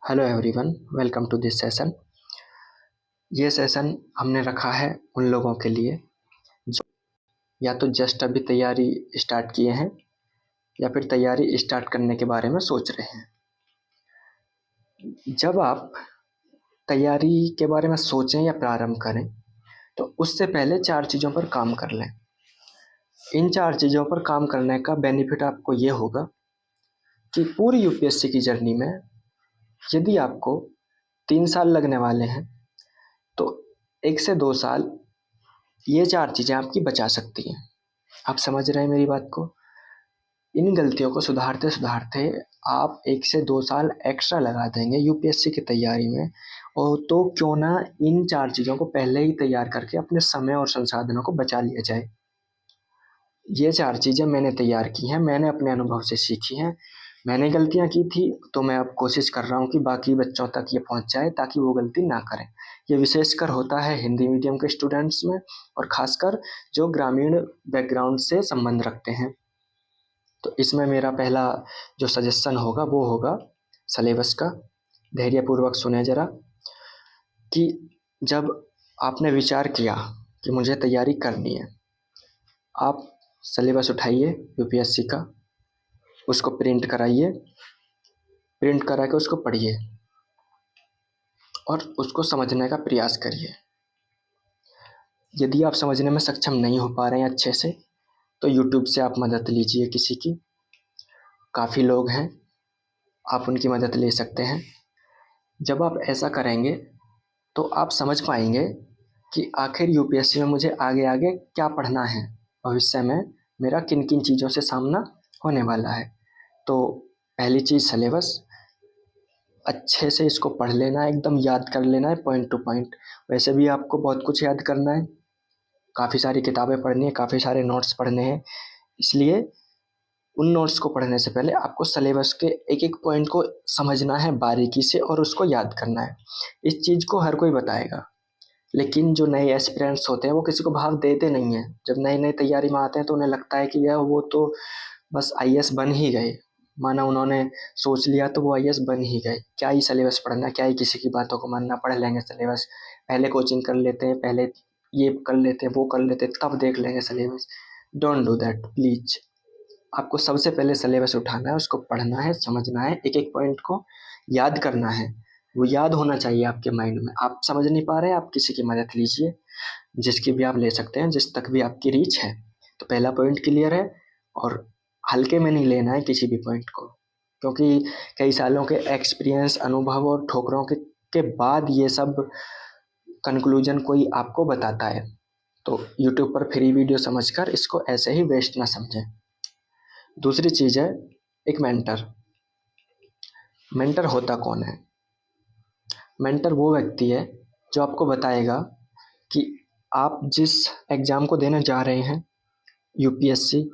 Hello everyone, welcome to this session. ये session हमने रखा है उन लोगों के लिए जो या तो जस्ट अभी तैयारी स्टार्ट किए हैं या फिर तैयारी स्टार्ट करने के बारे में सोच रहे हैं। जब आप तैयारी के बारे में सोचें या प्रारंभ करें तो उससे पहले 4 चीज़ों पर काम कर लें। इन 4 चीज़ों पर काम करने का बेनिफिट आपको ये होगा कि पूरी यूपीएससी की जर्नी में यदि आपको 3 साल लगने वाले हैं तो 1 से 2 साल ये 4 चीज़ें आपकी बचा सकती हैं। आप समझ रहे हैं मेरी बात को? इन गलतियों को सुधारते सुधारते आप 1 से 2 साल एक्स्ट्रा लगा देंगे यूपीएससी की तैयारी में, और तो क्यों ना इन 4 चीज़ों को पहले ही तैयार करके अपने समय और संसाधनों को बचा लिया जाए। ये 4 चीज़ें मैंने तैयार की हैं, मैंने अपने अनुभव से सीखी हैं। मैंने गलतियाँ की थी तो मैं अब कोशिश कर रहा हूँ कि बाकी बच्चों तक ये पहुँच जाए ताकि वो गलती ना करें। ये विशेषकर होता है हिंदी मीडियम के स्टूडेंट्स में, और ख़ासकर जो ग्रामीण बैकग्राउंड से संबंध रखते हैं। तो इसमें मेरा पहला जो सजेशन होगा वो होगा सिलेबस का। धैर्यपूर्वक सुने ज़रा कि जब आपने विचार किया कि मुझे तैयारी करनी है, आप सिलेबस उठाइए यूपीएससी का, उसको प्रिंट कराइए, प्रिंट करा के उसको पढ़िए और उसको समझने का प्रयास करिए। यदि आप समझने में सक्षम नहीं हो पा रहे हैं अच्छे से तो यूट्यूब से आप मदद लीजिए किसी की। काफ़ी लोग हैं, आप उनकी मदद ले सकते हैं। जब आप ऐसा करेंगे तो आप समझ पाएंगे कि आखिर यूपीएससी में मुझे आगे आगे क्या पढ़ना है, भविष्य में मेरा किन किन चीज़ों से सामना होने वाला है। तो पहली चीज़ सिलेबस, अच्छे से इसको पढ़ लेना है, एकदम याद कर लेना है पॉइंट टू पॉइंट। वैसे भी आपको बहुत कुछ याद करना है, काफ़ी सारी किताबें पढ़नी है, काफ़ी सारे नोट्स पढ़ने हैं, इसलिए उन नोट्स को पढ़ने से पहले आपको सिलेबस के एक एक पॉइंट को समझना है बारीकी से और उसको याद करना है। इस चीज़ को हर कोई बताएगा, लेकिन जो नए एस्पिरेंट्स होते हैं वो किसी को भाव देते नहीं हैं। जब नई नई तैयारी में आते हैं तो उन्हें लगता है कि यह वो तो बस आईएएस बन ही गए, माना उन्होंने सोच लिया तो वो आईएएस बन ही गए। क्या ही सिलेबस पढ़ना, क्या ही किसी की बातों को मानना, पढ़ लेंगे सिलेबस, पहले कोचिंग कर लेते हैं, पहले ये कर लेते हैं, वो कर लेते हैं, तब देख लेंगे syllabus. Don't do that please. आपको सबसे पहले सिलेबस उठाना है, उसको पढ़ना है, समझना है, एक एक पॉइंट को याद करना है। वो याद होना चाहिए आपके माइंड में। आप समझ नहीं पा रहे हैं, आप किसी की मदद लीजिए, जिसकी भी आप ले सकते हैं, जिस तक भी आपकी रीच है। तो पहला पॉइंट क्लियर है, और हल्के में नहीं लेना है किसी भी पॉइंट को, क्योंकि कई सालों के एक्सपीरियंस, अनुभव और ठोकरों के बाद ये सब कंक्लूजन कोई आपको बताता है। तो यूट्यूब पर फ्री वीडियो समझकर इसको ऐसे ही वेस्ट ना समझें। दूसरी चीज़ है एक मेंटर। मेंटर होता कौन है? मेंटर वो व्यक्ति है जो आपको बताएगा कि आप जिस एग्ज़ाम को देने जा रहे हैं, यूपीएससी,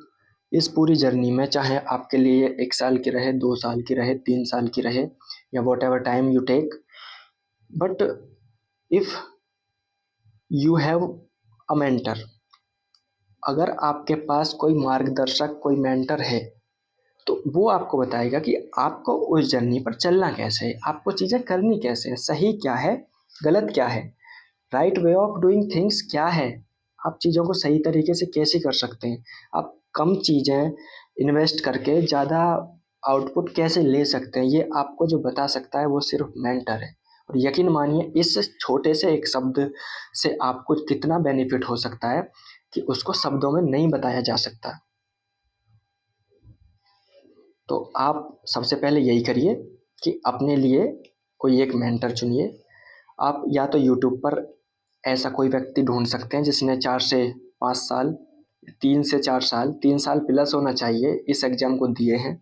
इस पूरी जर्नी में चाहे आपके लिए 1 साल की रहे, 2 साल की रहे, 3 साल की रहे, या whatever time you take, but if you have a mentor, अगर आपके पास कोई मार्गदर्शक, कोई मेंटर है, तो वो आपको बताएगा कि आपको उस जर्नी पर चलना कैसे है, आपको चीज़ें करनी कैसे हैं, सही क्या है, गलत क्या है, right way of doing things क्या है, आप चीज़ों को सही तरीके से कैसे कर सकते हैं, आप कम चीज़ें इन्वेस्ट करके ज़्यादा आउटपुट कैसे ले सकते हैं, ये आपको जो बता सकता है वो सिर्फ मेंटर है। और यकीन मानिए इस छोटे से एक शब्द से आपको कितना बेनिफिट हो सकता है कि उसको शब्दों में नहीं बताया जा सकता। तो आप सबसे पहले यही करिए कि अपने लिए कोई एक मेंटर चुनिए। आप या तो यूट्यूब पर ऐसा कोई व्यक्ति ढूंढ सकते हैं जिसने 4 से 5 साल, 3 से 4 साल, 3 साल प्लस होना चाहिए, इस एग्ज़ाम को दिए हैं।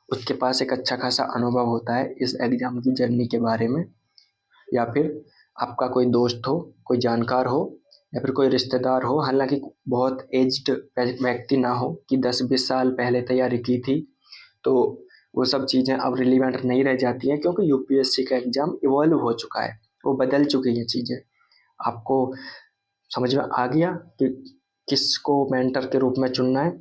उसके पास एक अच्छा खासा अनुभव होता है इस एग्ज़ाम की जर्नी के बारे में। या फिर आपका कोई दोस्त हो, कोई जानकार हो, या फिर कोई रिश्तेदार हो, हालांकि बहुत एज्ड व्यक्ति ना हो कि 10-20 साल पहले तैयारी की थी, तो वो सब चीज़ें अब रिलीवेंट नहीं रह जाती हैं, क्योंकि यूपीएससी का एग्ज़ाम इवॉल्व हो चुका है, वो बदल चुकी हैं चीज़ें। आपको समझ में आ गया कि किसको मेंटर के रूप में चुनना है।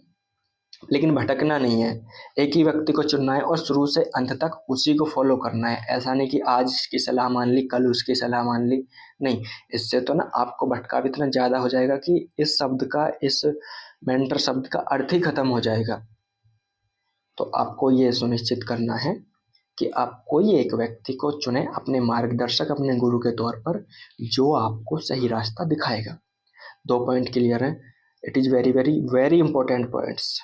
लेकिन भटकना नहीं है। एक ही व्यक्ति को चुनना है और शुरू से अंत तक उसी को फॉलो करना है। ऐसा नहीं कि आज इसकी सलाह मान ली, कल उसकी सलाह मान ली, नहीं। इससे तो ना आपको भटकाव इतना ज़्यादा हो जाएगा कि इस मेंटर शब्द का अर्थ ही खत्म हो जाएगा। तो आपको ये सुनिश्चित करना है कि आप कोई एक व्यक्ति को चुने अपने मार्गदर्शक, अपने गुरु के तौर पर, जो आपको सही रास्ता दिखाएगा। 2 पॉइंट क्लियर है। It is very very very important points.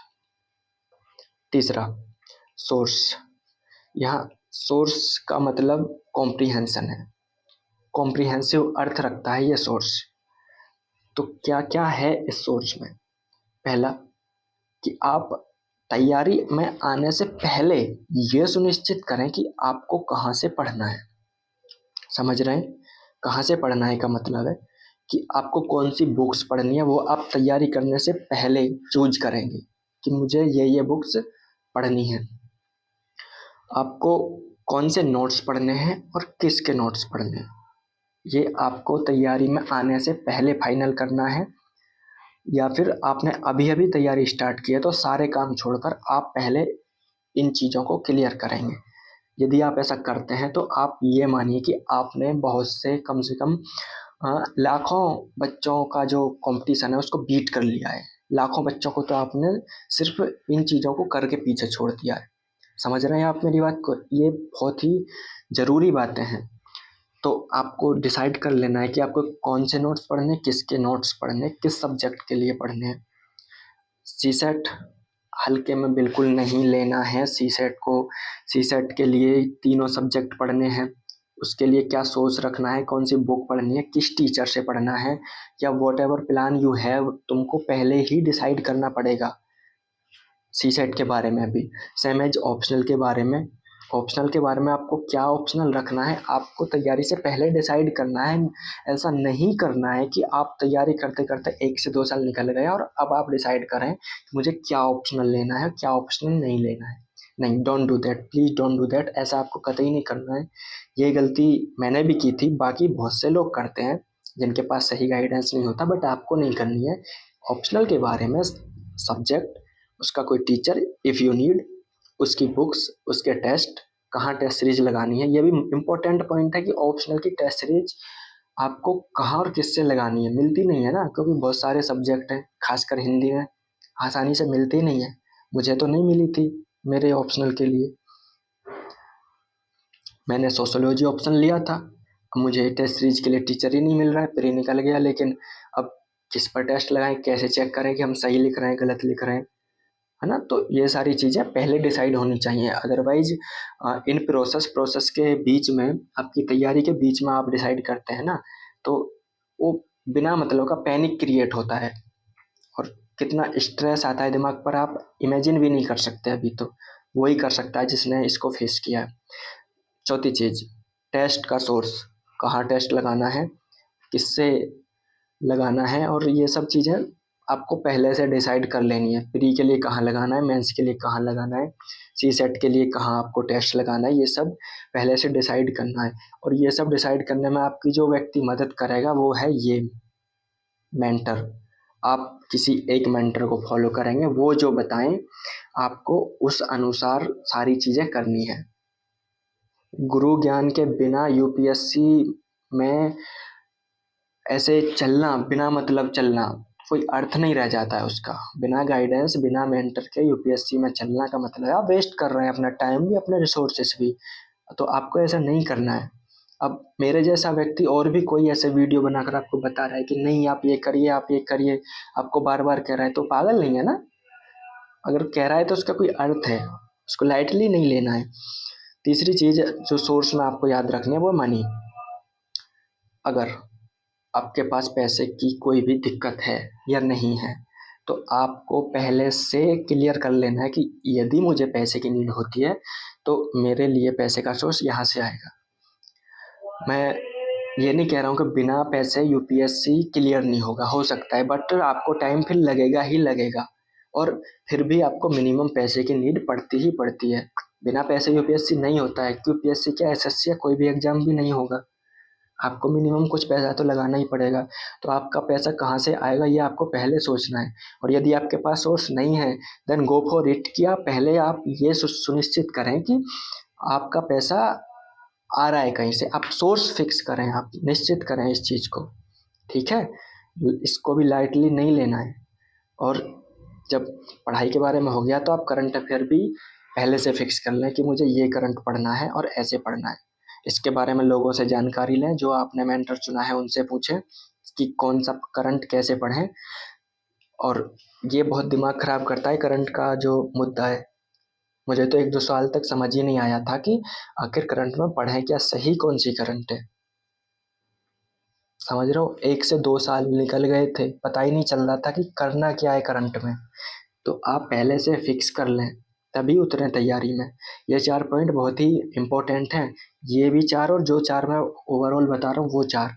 तीसरा, सोर्स। यहाँ सोर्स का मतलब कॉम्प्रिहेंशन है। कॉम्प्रिहेंसिव अर्थ रखता है ये सोर्स। तो क्या क्या है इस सोर्स में? पहला, कि आप तैयारी में आने से पहले ये सुनिश्चित करें कि आपको कहाँ से पढ़ना है। समझ रहे हैं? कहाँ से पढ़ना है का मतलब है कि आपको कौन सी बुक्स पढ़नी है, वो आप तैयारी करने से पहले चूज करेंगे कि मुझे ये बुक्स पढ़नी है। आपको कौन से नोट्स पढ़ने हैं और किसके नोट्स पढ़ने हैं, ये आपको तैयारी में आने से पहले फाइनल करना है। या फिर आपने अभी अभी तैयारी स्टार्ट की है तो सारे काम छोड़कर आप पहले इन चीज़ों को क्लियर करेंगे। यदि आप ऐसा करते हैं तो आप ये मानिए कि आपने बहुत से कम से कम लाखों बच्चों का जो कंपटीशन है उसको बीट कर लिया है। लाखों बच्चों को तो आपने सिर्फ इन चीज़ों को करके पीछे छोड़ दिया है। समझ रहे हैं आप मेरी बात को? ये बहुत ही ज़रूरी बातें हैं। तो आपको डिसाइड कर लेना है कि आपको कौन से नोट्स पढ़ने, किसके नोट्स पढ़ने, किस सब्जेक्ट के लिए पढ़ने हैं। सीसेट हल्के में बिल्कुल नहीं लेना है। सीसेट के लिए तीनों सब्जेक्ट पढ़ने हैं। उसके लिए क्या सोच रखना है, कौन सी बुक पढ़नी है, किस टीचर से पढ़ना है, या what ever plan you have, तुमको पहले ही डिसाइड करना पड़ेगा सीसेट के बारे में भी। सेम एज ऑप्शनल के बारे में। ऑप्शनल के बारे में आपको क्या ऑप्शनल रखना है आपको तैयारी से पहले डिसाइड करना है। ऐसा नहीं करना है कि आप तैयारी करते करते 1 से 2 साल निकल गए और अब आप डिसाइड करें कि मुझे क्या ऑप्शनल लेना है, क्या ऑप्शनल नहीं लेना है। नहीं, don't do that, please don't do that. ऐसा आपको कतई नहीं करना है। ये गलती मैंने भी की थी, बाकी बहुत से लोग करते हैं जिनके पास सही गाइडेंस नहीं होता, बट आपको नहीं करनी है। ऑप्शनल के बारे में सब्जेक्ट, उसका कोई टीचर इफ़ यू नीड, उसकी बुक्स, उसके टेस्ट, कहाँ टेस्ट सीरीज लगानी है। ये भी इम्पोर्टेंट पॉइंट है कि ऑप्शनल की टेस्ट सीरीज आपको कहाँ और किससे लगानी है। मिलती नहीं है ना, क्योंकि बहुत सारे सब्जेक्ट हैं, खासकर हिंदी में आसानी से मिलती नहीं है। मुझे तो नहीं मिली थी मेरे ऑप्शनल के लिए। मैंने सोशोलॉजी ऑप्शन लिया था, अब मुझे टेस्ट सीरीज के लिए टीचर ही नहीं मिल रहा है, फिर ही निकल गया। लेकिन अब किस पर टेस्ट लगाएं, कैसे चेक करें कि हम सही लिख रहे हैं गलत लिख रहे हैं, है ना? तो ये सारी चीज़ें पहले डिसाइड होनी चाहिए। अदरवाइज इन प्रोसेस के बीच में, आपकी तैयारी के बीच में आप डिसाइड करते हैं ना, तो वो बिना मतलब का पैनिक क्रिएट होता है और कितना स्ट्रेस आता है दिमाग पर, आप इमेजिन भी नहीं कर सकते। अभी तो वही कर सकता है जिसने इसको फेस किया है। चौथी चीज़, टेस्ट का सोर्स, कहाँ टेस्ट लगाना है, किससे लगाना है, और ये सब चीज़ें आपको पहले से डिसाइड कर लेनी है। प्री के लिए कहाँ लगाना है, मेंस के लिए कहाँ लगाना है, सी सेट के लिए कहाँ आपको टेस्ट लगाना है, ये सब पहले से डिसाइड करना है। और ये सब डिसाइड करने में आपकी जो व्यक्ति मदद करेगा वो है ये मेंटर। आप किसी एक मेंटर को फॉलो करेंगे, वो जो बताएं आपको उस अनुसार सारी चीज़ें करनी है। गुरु ज्ञान के बिना यूपीएससी में ऐसे चलना, बिना मतलब चलना, कोई अर्थ नहीं रह जाता है उसका। बिना गाइडेंस, बिना मेंटर के यूपीएससी में चलना का मतलब है आप वेस्ट कर रहे हैं अपना टाइम भी, अपने रिसोर्सेस भी। तो आपको ऐसा नहीं करना है। अब मेरे जैसा व्यक्ति और भी कोई ऐसे वीडियो बनाकर आपको बता रहा है कि नहीं आप ये करिए, आप ये करिए, आपको बार बार कह रहा है, तो पागल नहीं है ना? अगर कह रहा है तो उसका कोई अर्थ है, उसको लाइटली नहीं लेना है। तीसरी चीज़ जो सोर्स में आपको याद रखनी है वो मनी। अगर आपके पास पैसे की कोई भी दिक्कत है या नहीं है, तो आपको पहले से क्लियर कर लेना है कि यदि मुझे पैसे की नीड होती है तो मेरे लिए पैसे का सोर्स यहाँ से आएगा। मैं ये नहीं कह रहा हूँ कि बिना पैसे यूपीएससी क्लियर नहीं होगा, हो सकता है, बट आपको टाइम फिर लगेगा ही लगेगा। और फिर भी आपको मिनिमम पैसे की नीड पड़ती ही पड़ती है। बिना पैसे यूपीएससी नहीं होता है। यूपीएससी क्या, एसएससी या कोई भी एग्जाम भी नहीं होगा। आपको मिनिमम कुछ पैसा तो लगाना ही पड़ेगा। तो आपका पैसा कहाँ से आएगा ये आपको पहले सोचना है। और यदि आपके पास सोर्स नहीं है देन गो फॉर इट, कि आप पहले आप ये सुनिश्चित करें कि आपका पैसा आ रहा है कहीं से। आप सोर्स फिक्स करें, आप निश्चित करें इस चीज़ को, ठीक है। इसको भी लाइटली नहीं लेना है। और जब पढ़ाई के बारे में हो गया तो आप करंट अफेयर भी पहले से फिक्स कर लें कि मुझे ये करंट पढ़ना है और ऐसे पढ़ना है। इसके बारे में लोगों से जानकारी लें, जो आपने मेंटर चुना है उनसे पूछें कि कौन सा करंट कैसे पढ़ें। और ये बहुत दिमाग ख़राब करता है करंट का जो मुद्दा है। मुझे तो 1-2 साल तक समझ ही नहीं आया था कि आखिर करंट में पढ़ें क्या, सही कौन सी करंट है। समझ रहे हो, 1 से 2 साल निकल गए थे, पता ही नहीं चल रहा था कि करना क्या है करंट में। तो आप पहले से फिक्स कर लें, तभी उतरें तैयारी में। ये 4 पॉइंट बहुत ही इम्पोर्टेंट हैं। ये भी 4 और जो 4 मैं ओवरऑल बता रहा हूँ वो 4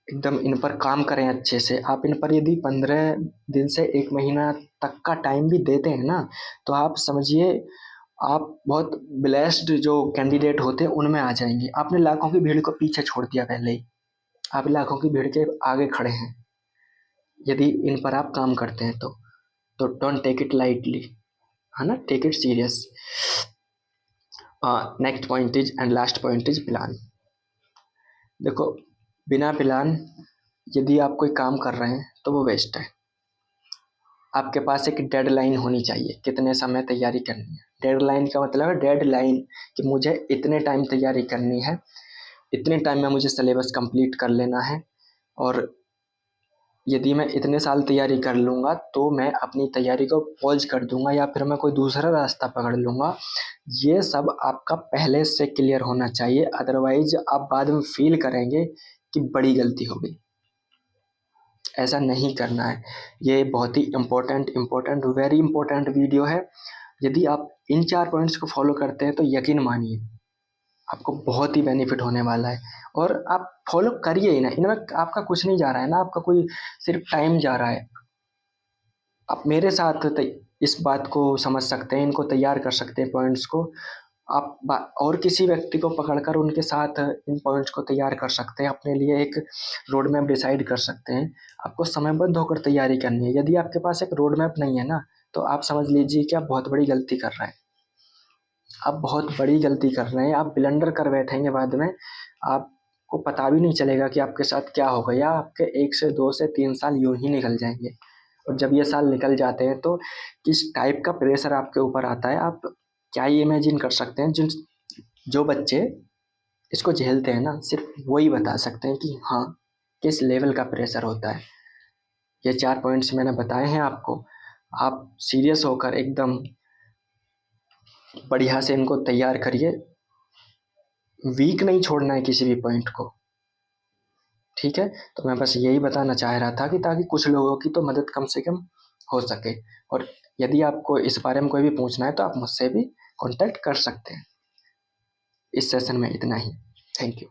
एकदम इन पर काम करें अच्छे से। आप इन पर यदि 15 दिन से 1 महीना तक का टाइम भी देते हैं ना, तो आप समझिए आप बहुत ब्लेस्ड जो कैंडिडेट होते हैं उनमें आ जाएंगे। आपने लाखों की भीड़ को पीछे छोड़ दिया पहले ही, आप लाखों की भीड़ के आगे खड़े हैं यदि इन पर आप काम करते हैं तो डोंट टेक इट लाइटली, है ना, take it serious. Next point is and last point is plan. देखो, बिना प्लान यदि आप कोई काम कर रहे हैं तो वो वेस्ट है। आपके पास एक डेडलाइन होनी चाहिए, कितने समय तैयारी करनी है। डेडलाइन का मतलब है डेडलाइन, कि मुझे इतने टाइम तैयारी करनी है, इतने टाइम में मुझे सिलेबस कंप्लीट कर लेना है। और यदि मैं इतने साल तैयारी कर लूँगा तो मैं अपनी तैयारी को पॉज कर दूंगा या फिर मैं कोई दूसरा रास्ता पकड़ लूँगा। ये सब आपका पहले से क्लियर होना चाहिए, अदरवाइज आप बाद में फील करेंगे कि बड़ी गलती हो गई। ऐसा नहीं करना है। ये बहुत ही इम्पोर्टेंट वेरी इम्पोर्टेंट वीडियो है। यदि आप इन 4 पॉइंट्स को फॉलो करते हैं तो यकीन मानिए आपको बहुत ही बेनिफिट होने वाला है। और आप फॉलो करिए ही ना, इनमें आपका कुछ नहीं जा रहा है ना, आपका कोई सिर्फ टाइम जा रहा है। आप मेरे साथ इस बात को समझ सकते हैं, इनको तैयार कर सकते हैं पॉइंट्स को। आप और किसी व्यक्ति को पकड़कर उनके साथ इन पॉइंट्स को तैयार कर सकते हैं, अपने लिए एक रोड मैप डिसाइड कर सकते हैं। आपको समयबद्ध होकर तैयारी करनी है। यदि आपके पास एक रोड मैप नहीं है ना, तो आप समझ लीजिए कि आप बहुत बड़ी गलती कर रहे हैं। आप बहुत बड़ी गलती कर रहे हैं, आप ब्लंडर कर बैठेंगे बाद में, आपको पता भी नहीं चलेगा कि आपके साथ क्या हो गया। आपके 1 से 2 से 3 साल यूं ही निकल जाएंगे। और जब ये साल निकल जाते हैं तो किस टाइप का प्रेशर आपके ऊपर आता है आप क्या ही इमेजिन कर सकते हैं। जिन जो बच्चे इसको झेलते हैं ना, सिर्फ वही बता सकते हैं कि हाँ किस लेवल का प्रेशर होता है। ये 4 पॉइंट्स मैंने बताए हैं आपको, आप सीरियस होकर एकदम बढ़िया से इनको तैयार करिए। वीक नहीं छोड़ना है किसी भी पॉइंट को, ठीक है। तो मैं बस यही बताना चाह रहा था कि ताकि कुछ लोगों की तो मदद कम से कम हो सके। और यदि आपको इस बारे में कोई भी पूछना है तो आप मुझसे भी कांटेक्ट कर सकते हैं। इस सेशन में इतना ही। Thank you.